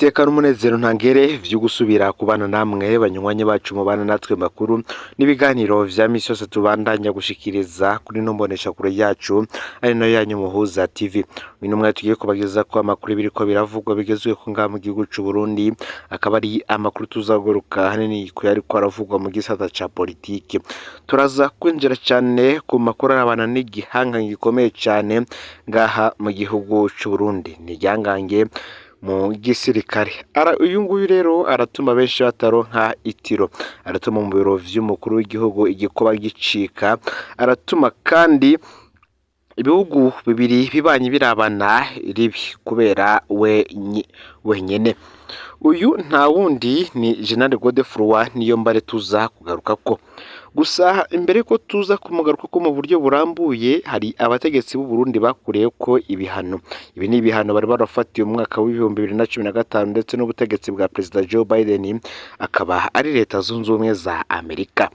Iteka n'umunezero ntangere vyo gusubira kubana namwe banywanyi bacu mubana natwe makuru n'ibiganiro vya misi yose tubandanya gushikiriza kuri nombonesha kure yacu ari nayo yanyu Muhuza TV. Uyu mwanya tugiye kubageza ko amakuru biriko biravugwa bigezwe ko ngaha mu gihugu c'u Burundi, akaba ari amakuru tuzaguruka hanini ko yariko aravugwa mu gisata ca politike. Turaza kwinjira cyane ku makuru arabana n'igihanga gikomeye cyane ngaha mu gihugu c'u Burundi, ni ryangange mu gisirikare. Uyu nguyu rero aratuma benshi bataronka itiro, aratuma mu biro vy'umukuru w'igihugu igikoba gicika, aratuma kandi ibihugu bibiri bibanye birabana ribi kubera wenyene. Uyu nta wundi ni General Godefroid Niyombare tuza kugaruka ko. Gusa imbere ko tuza kumugaruka ko mu buryo burambuye, hari abategetsi b'u Burundi bakuriye ko ibihano. Ibi ni ibihano bari barafatiye mu mwaka wa 2015 ndetse n'ubutegetsi bwa President Joe Biden, akaba ari leta zunze ubumwe za Amerika.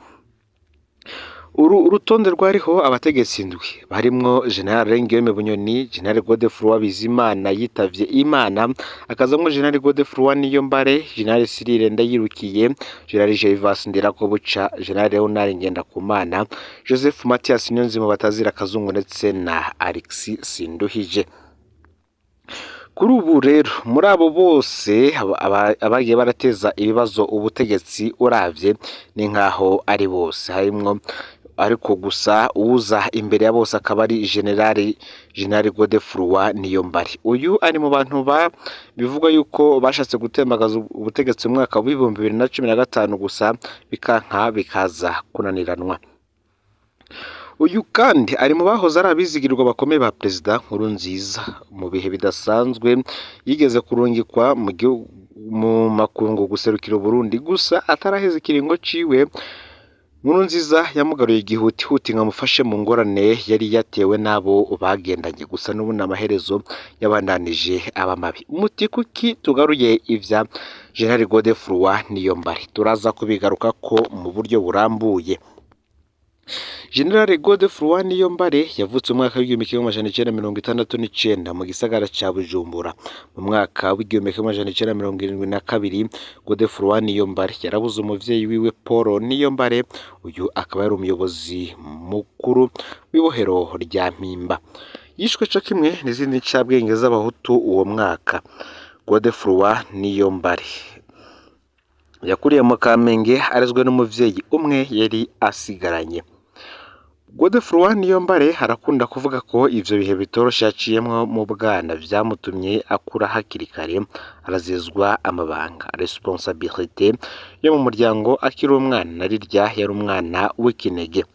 Urutonde rwariho abategetsi indwi barimwo General Ngiyome Bunyoni, General Godefroid Bizimana yitavye Imana, akazamwo General Godefroid Niyombare, General Cyril Ndayirukiye, General Gervas Ndirakobuca, General Leonard Ngendakumana, Joseph Mathias Niyonzima batazira Kazungu ndetse na Alexis Sinduhije. Kuri ubu rero muri abo bose abagiye barateza ibibazo ubutegetsi uravye ni nkaho ari bose harimwo, ariko gusa uza imbere ya bose akaba ari General Godefroid Niyombare. Uyu ari mu bantu bivugwa yuko bashatse gutembagaza ubutegetsi mu mwaka wa 2015 gusa bikanka bikaza kunaniranwa. Uyu kandi ari mu bahoze ari abizigirwa bakomeye ba President Nkurunziza mu bihe bidasanzwe, yigeze kurungikwa mu makungu guserukira Burundi, gusa ataraheze ikiringo ciwe Nkurunziza yamugaruye igihutihuti nkamufashe mu ngorane yari yatewe nabo bagendanye, gusa n'ubu n'amaherezo yabandanije abamabi. Muti kuki tugaruye ivya General Godefroid Niyombare? Turaza kubigaruka ko mu buryo burambuye. General Godefroid Niyombare yavutse mu mwaka w'1969 mu gisagara ca Bujumbura. Mu mwaka w'1972 Godefroid Niyombare yarabuze umuvyeyi wiwe Paul Niyombare. Uyu akaba yari umuyobozi mukuru w'ibohero rya Mpimba. Yishwe co kimwe n'izindi ncabwenge z'abahutu uwo mwaka. Godefroid Niyombare yakuriye mu Kamenge arezwe n'umuvyeyi umwe yari asigaranye. Godefroid Niyombare harakunda kuvuga ko ivyo bihe bitoroshe yaciyemwo mu bwana vyamutumye akura hakiri kare, arazizwa amabanga responsabilité yo mu muryango akiri umwana, rirya yari umwana w'ikinege.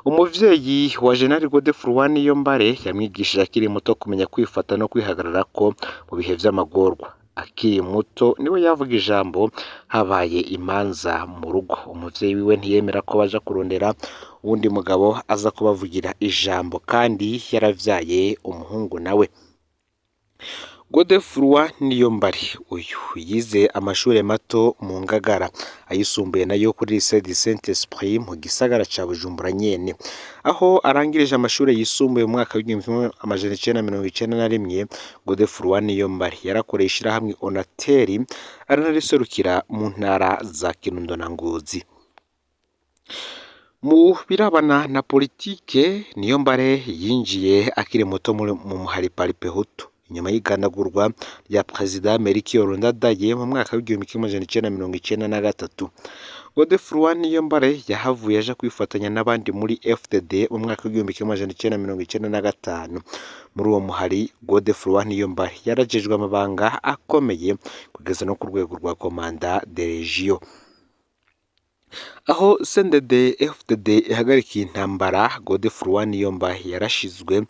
Umuvyeyi wa General Godefroid Niyombare yamwigishije akiri muto kumenya kwifata no kwihagarara ko mu bihe vy'amagorwa. Akiri muto niwe yavuga ijambo habaye imanza mu rugo. Umuvyeyi wiwe ntiyemera ko baja kurondera uwundi mugabo aza kubavugira ijambo, kandi yaravyaye umuhungu nawe. Godefroid Niyombare uyu yize amashure mato mu Ngagara, ayisumbuye nayo kuri Lycée du Saint-Esprit mu gisagara ca Bujumbura nyene. Aho arangirije amashure yisumbuye mu mwaka w'1991, Godefroid Niyombare yarakoreye ishirahamwe NTARE, aranariserukira mu ntara za Kirundo na Ngozi. Mu birabana na politike, Niyombare yinjiye akiri muto mu muhari Parpe Hutu inyuma y'igandagurwa rya President Melchior Ndadaye mu mwaka w'1993. Godefroid Niyombare yahavuye aja kwifatanya n'abandi muri FDD mu mwaka w'1995. Muri uwo muhari Godefroid Niyombare yarajejwe amabanga akomeye kugeza no ku rwego rwa Commanda de Region. Aho CNDD FDD ihagarikiye intambara, Godefroid Niyombare yarashizwe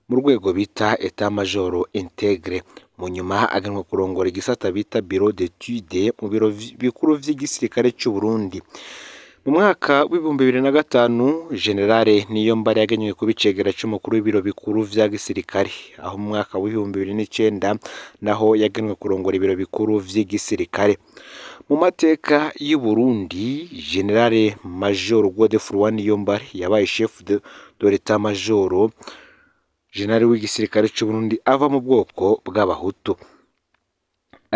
mu rwego bita Etat Major Integre, mu nyuma aganwa kurongora igisata bita Bureau d'études mu biro bikuru vy'igisirikare cy'u Burundi. Mu mwaka w'2005 General Niyombare yaganywe ku bicegera c'umukuru w'ibiro bikuru vya gisirikare, aho mu mwaka w'2009 naho yaganwe kurongora ibiro bikuru vy'igisirikare. Mu mateka y'u Burundi, General Major Godefroid Niyombare yabaye chef de l'État Major General w'igisirikare cy'u Burundi ava mu bwoko bw'abahutu.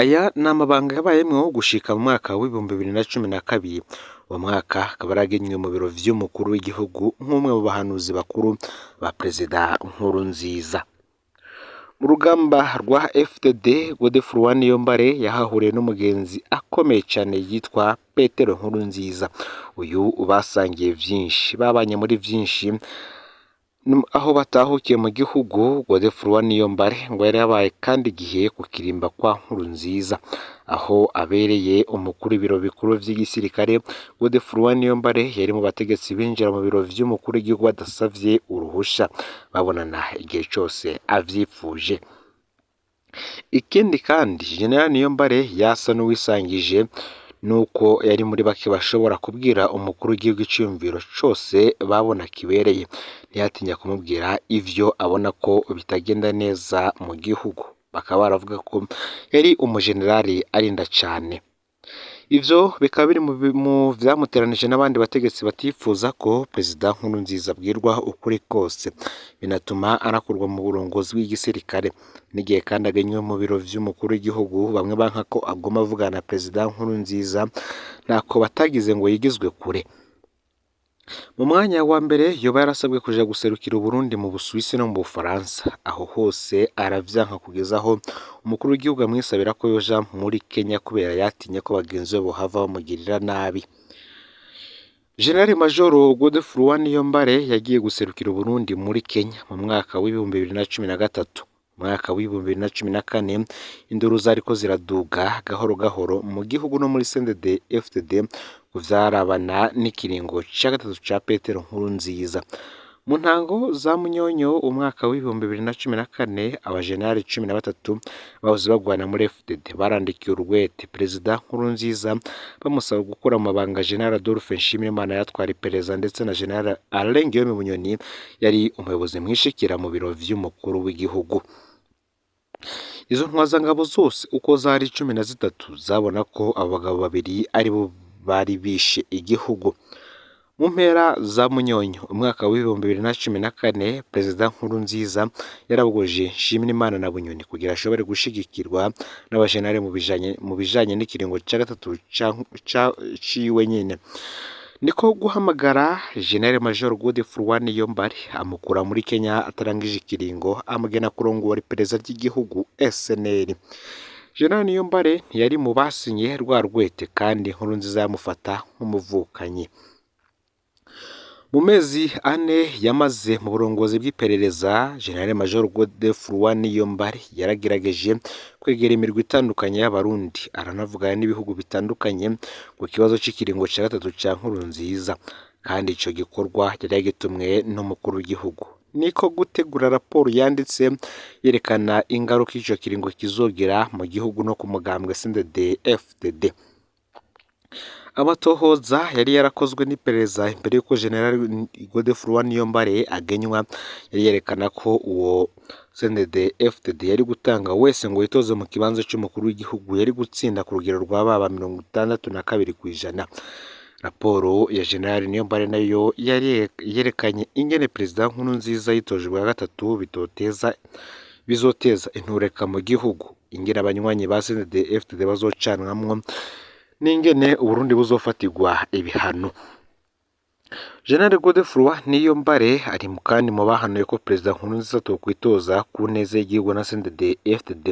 Aya ni amabanga yabayemwo gushika mu mwaka w'ibihumbi 2012. Uwo mwaka akaba yaragenywe mu biro vy'umukuru w'igihugu nk'umwe mu bahanuzi bakuru ba Perezida Nkurunziza. Mu rugamba rwa FDD, Godefroid Niyombare yahahuriye n'umugenzi akomeye cyane yitwa Petero Nkurunziza. Uyu basangiye vyinshi, babanye muri vyinshi. Aho batahukiye mu gihugu, Godefroid Niyombare ngo yari yabaye kandi igihe ku kirimba kwa Nkurunziza, aho abereye umukuru w'ibiro bikuru vy'igisirikare. Godefroid Niyombare yari mu bategetsi binjira mu biro vy'umukuru w'igihugu badasavye uruhusha, babonana igihe cyose avyipfuje. Ikindi kandi General Niyombare yasa n'uwisangije nuko yari muri bake bashobora kubwira umukuru w'igihugu iciyumviro cose babona kibereye, ntiyatinya kumubwira ivyo abona ko bitagenda neza mu gihugu. Bakaba baravuga ko yari umujenerali arinda cane. Ivyo bikaba biri mu vyamuteranije n'abandi bategetsi batifuza ko Perezida Nkurunziza abwirwa ukuri kose, binatuma anakurwa mu burongozi bw'igisirikare. N'igihe kandi agenywe mu biro vy'umukuru w'igihugu, bamwe banka ko agoma avugana na Perezida Nkurunziza, ntako batagize ngo yigizwe kure. Mu mwanya wa mbere yoba yarasabwe kuja guserukira Burundi mu Busuwisi no mu Bufaransa. Aho hose aravyanka kugeza aho umukuru w'igihugu amwisabira ko yoja muri Kenya kubera yatinye ko bagenzi be bohava bamugirira nabi. General Major Godefroid Niyombare yagiye guserukira Burundi muri Kenya mu mwaka w'ibihumbi 2013. Mwaka w'ibihumbi 2014 induru zariko ziraduga gahoro gahoro mu gihugu no muri CNDD FDD kuvyarabana n'ikiringo ca gatatu ca Petero Nkurunziza. Mu ntango za Munyonyo umwaka w'ibihumbi 2014, abajenerali 13 bahoze bagwana muri FDD barandikiye urwete Perezida Nkurunziza bamusaba gukura mu mabanga General Adolphe Nshimirimana yatwara iperereza, ndetse na General Alain Bunyoni yari umuyobozi mwishikira mu biro vy'umukuru w'igihugu. Izo ntwazangabo zose uko zari 13 zabona ko abagabo babiri ari bo bari bishe igihugu. Mu mpera za Munyonyo umwaka w'ibihumbi 2014, Perezida Nkurunziza yarabugoje Nshimirimana na Bunyoni kugira ashobore gushigikirwa n'abajenerali mu bijanye n'ikiringo ca gatatu ciwe nyene. Niko guhamagara General Major Godefroid Niyombare amukura muri Kenya atarangije ikiringo, amugena kurongora iperereza ry'igihugu SNL. General Niyombare ntiyari mu basinye rwa rwete kandi Nkurunziza yamufata nk'umuvukanyi. Mu mezi ane yamaze mu burongozi bw'iperereza, General Major Godefroid Niyombare yaragerageje kwegera imirwi itandukanye y'Abarundi, aranavugana n'ibihugu bitandukanye ku kibazo c'ikiringo ca gatatu ca Nkurunziza, kandi ico gikorwa yari yagitumwe n'umukuru w'igihugu. Niko gutegura raporo yanditse yerekana ingaruka ico kiringo kizogira mu gihugu no ku mugambwe CNDD FDD. Amatohoza yari yarakozwe n'iperereza imbere yuko General Godefroid Niyombare agenywa, yari yerekana ko uwo CNDD FDD yari gutanga wese ngo yitoze mu kibanza c'umukuru w'igihugu yari gutsinda ku rugero rwa baba 62%. Raporo ya General Niyombare nayo yari yerekanye ingene Perezida Nkurunziza yitoje bwa gatatu bizoteza intureka mu gihugu, ingene abanywanyi ba CNDD FDD bazocanwamwo, n'ingene Uburundi buzofatirwa ibihano. General Godefroid Niyombare ari kandi mu bahanuye ko Perezida Nkurunziza tokwitoza ku neza y'igihugu na CNDD FDD,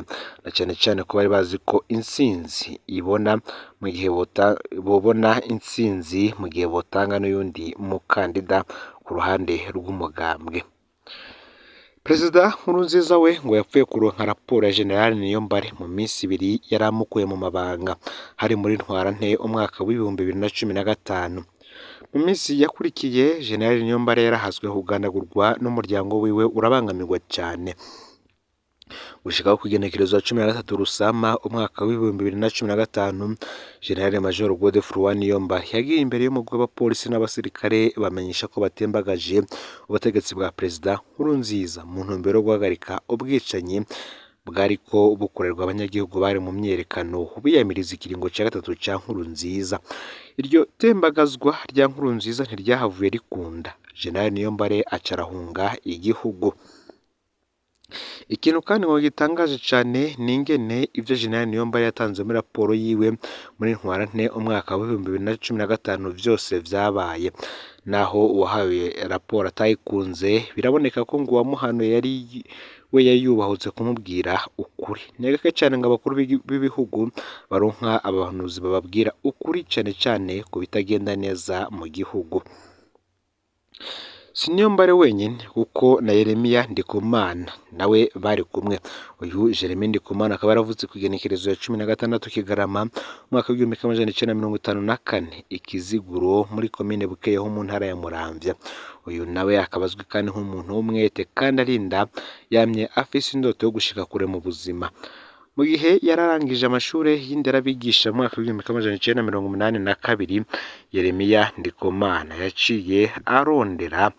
na cyane cyane ko bari bazi ko intsinzi ibona mu gihe bobona intsinzi mu gihe botanga n'uyundi mukandida ku ruhande rw'umugambwe. Perezida Nkurunziza we ngo yapfuye kuronka raporo ya General Niyombare mu minsi ibiri yaramukuye mu mabanga, hari muri Ntwarante umwaka w'ibihumbi 2015. Mu minsi yakurikiye General Niyombare yarahazwe kugandagurwa n'umuryango wiwe urabangamirwa cyane. Gushika ku igenekerezo 13 Rusama umwaka w'ibihumbi 2015, General Major Godefroid Niyombare yagiye imbere y'umugwi w'abapolisi n'abasirikare bamenyesha ko batembagaje ubutegetsi bwa Perezida Nkurunziza mu ntumbero yo guhagarika ubwicanyi bwariko bukorerwa abanyagihugu bari mu myerekano biyamiriza ikiringo ca gatatu ca Nkurunziza. Iryo tembagazwa rya Nkurunziza ntiryahavuye rikunda. General Niyombare acarahunga igihugu. Ikintu kandi ngo gitangaje cyane ni ingene ivyo General Niyombare yatanze muri raporo yiwe muri ntwarante umwaka wa 2015 vyose vyabaye, naho uwahawe raporo atayikunze biraboneka ko ngo uwamuhanuye we yayubahutse kumubwira ukuri. Negake cyane ngo abakuru b'ibihugu baronka abahanuzi bababwira ukuri cyane cyane ku bitagenda neza mu gihugu. Si Niyombare wenyine kuko na Yeremiya Ndikumana nawe bari kumwe. Uyu Jeremy Ndikumana akaba yaravutse ku igenekerezo ya 16 Kigarama umwaka wa 1954 Ikiziguro muri komine Bukeye ho mu ntara ya Muramvya. Uyu nawe akabazwi kandi nk'umuntu w'umwete kandi arinda yamye afise indoto yo gushika kure mu buzima. Mu gihe yararangije amashure y'indera bigisha mu mwaka wa 1982 Yeremiya Ndikumana yaciye arondera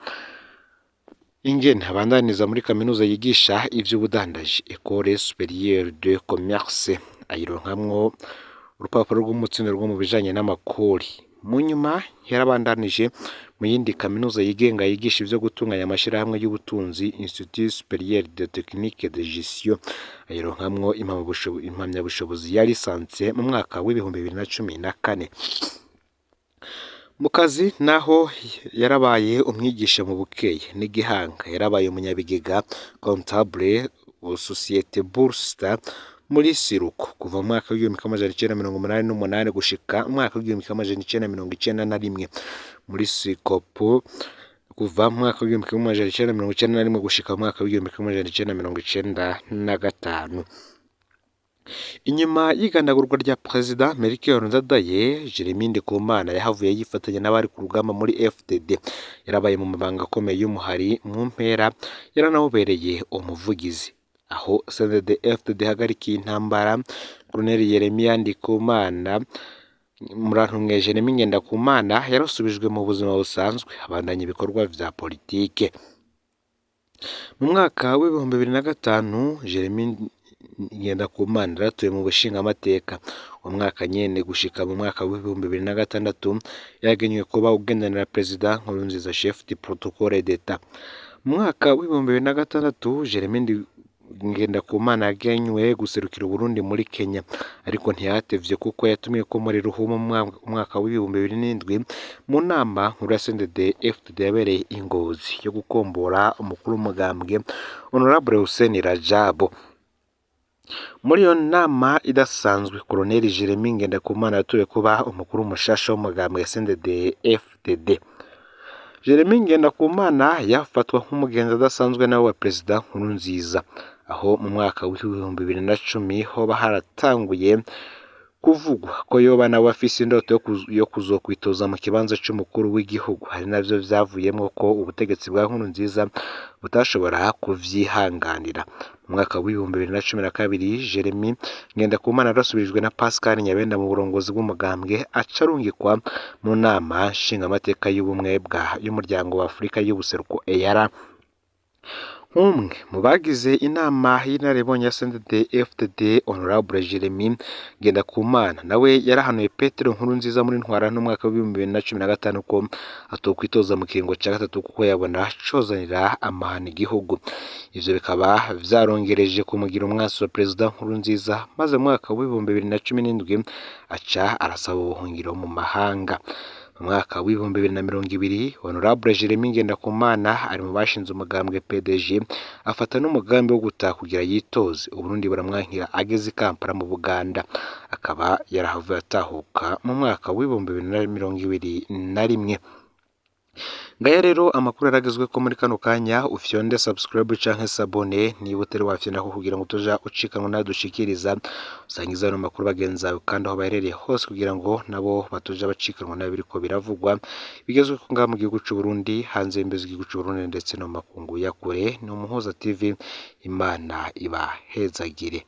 ingene abandaniza muri kaminuza yigisha ivy'ubudandaji École Supérieure de Commerce, ayironkamwo urupapuro rw'umutsindo rwo mu bijanye n'amakori. Mu nyuma yarabandanije mu yindi kaminuza yigenga yigisha ivyo gutunganya amashirahamwe y'ubutunzi Institut Supérieur de Technique de Gestion, ayironkamwo impamyabushobozi ya lisanse mu mwaka wa 2014. Mu kazi naho yarabaye umwigisha mu Bukeye n'Igihanga, yarabaye umunyabigega comptable wa Société Bourse muri Siruko kuva mu mwaka wa 1988 gushika mu mwaka wa 1991, muri Sikopo kuva mu mwaka wa 1991 gushika mu mwaka wa 1995. Inyuma y'igandagurwa rya President Melchior Ndadaye, Jeremy Ndikumana yahavuye yifatanya n'abari ku rugamba muri FDD, yarabaye mu mabanga akomeye y'umuhari mu mpera, yaranawubereye umuvugizi. Aho CNDD FDD hagarikiye intambara, Colonel Yeremiya Ndikumana Murantumwe Jeremy Ngendakumana yarasubijwe mu buzima busanzwe abandanya ibikorwa vya politike. Mu mwaka wa 2005 Jeremy Ngendakumana yaratuye mu bushinga amateka. Umwaka nyene gushika mu mwaka wa 2006 yagenywe kuba ugendanira President Nkurunziza chef du protocole d'etat. Mu mwaka wa 2006 Jeremy Ngendakumana yagenywe guserukira Burundi muri Kenya, ariko ntiyatevye kuko yatumye ko muri Ruhumo mu mwaka wa 2007 mu nama nkuru ya CNDD FDD yabereye Ingozi yo gukombora umukuru w'umugambwe Honorable Hussein Rajabo. Muri iyo nama idasanzwe Colonel Jeremy Ngendakumana yatowe kuba umukuru mushasha w'umugambwe ya CNDD FDD. Jeremy Ngendakumana yafatwa nk'umugenzi adasanzwe nawe wa President Nkurunziza, aho mu mwaka wa 2010 hoba haratanguye kuvugwa ko yoba nawe afise indoto yo kuzokwitoza mu kibanza c'umukuru w'igihugu. Hari navyo vyavuyemwo ko ubutegetsi bwa Nkurunziza butashobora kuvyihanganira. Mu mwaka wa 2012 Jeremy Ngendakumana arasubirijwe na Pascal Nyabenda mu burongozi bw'umugambwe, acarungikwa mu nama nshingamateka y'ubumwe y'umuryango wa Afurika y'ubuseruko EAR. Umwe mu bagize inama y'inararibonye ya CNDD FDD Honorable Jeremy Ngendakumana nawe yarahanuye Petero Nkurunziza muri ntwara n'umwaka wa 2015 ko atokwitoza mu kiringo ca gatatu kuko yabona cozanira amahana igihugu. Ivyo bikaba vyarongereje kumugira umwansi wa President Nkurunziza, maze mu mwaka wa 2017 aca arasaba ubuhungiro mu mahanga. Mu mwaka wa 2020 Honorable Jeremy Ngendakumana ari mu bashinze umugambwe PDG, afata n'umugambi wo gutaha kugira yitoze. Uburundi buramwankira ageze Kampala mu Buganda, akaba yarahavuye atahuka mu mwaka wa 2021. Ngaya rero amakuru yaragezwe ko muri kano kanya. Ufyonde subscribe canke sabone niba utari wafyonda ko kugira ngo tuja ucikanwa nadushikiriza, usangiza no makuru bagenza kandi aho baherereye hose kugira ngo nabo batuja bacikanwa nabiriko biravugwa bigezwe ko ngaha mu gihugu c'u Burundi, hanze y'imbizi y'igihugu c'u Burundi ndetse no makungu ya kure. Ni Umuhuza TV, Imana ibahezagire.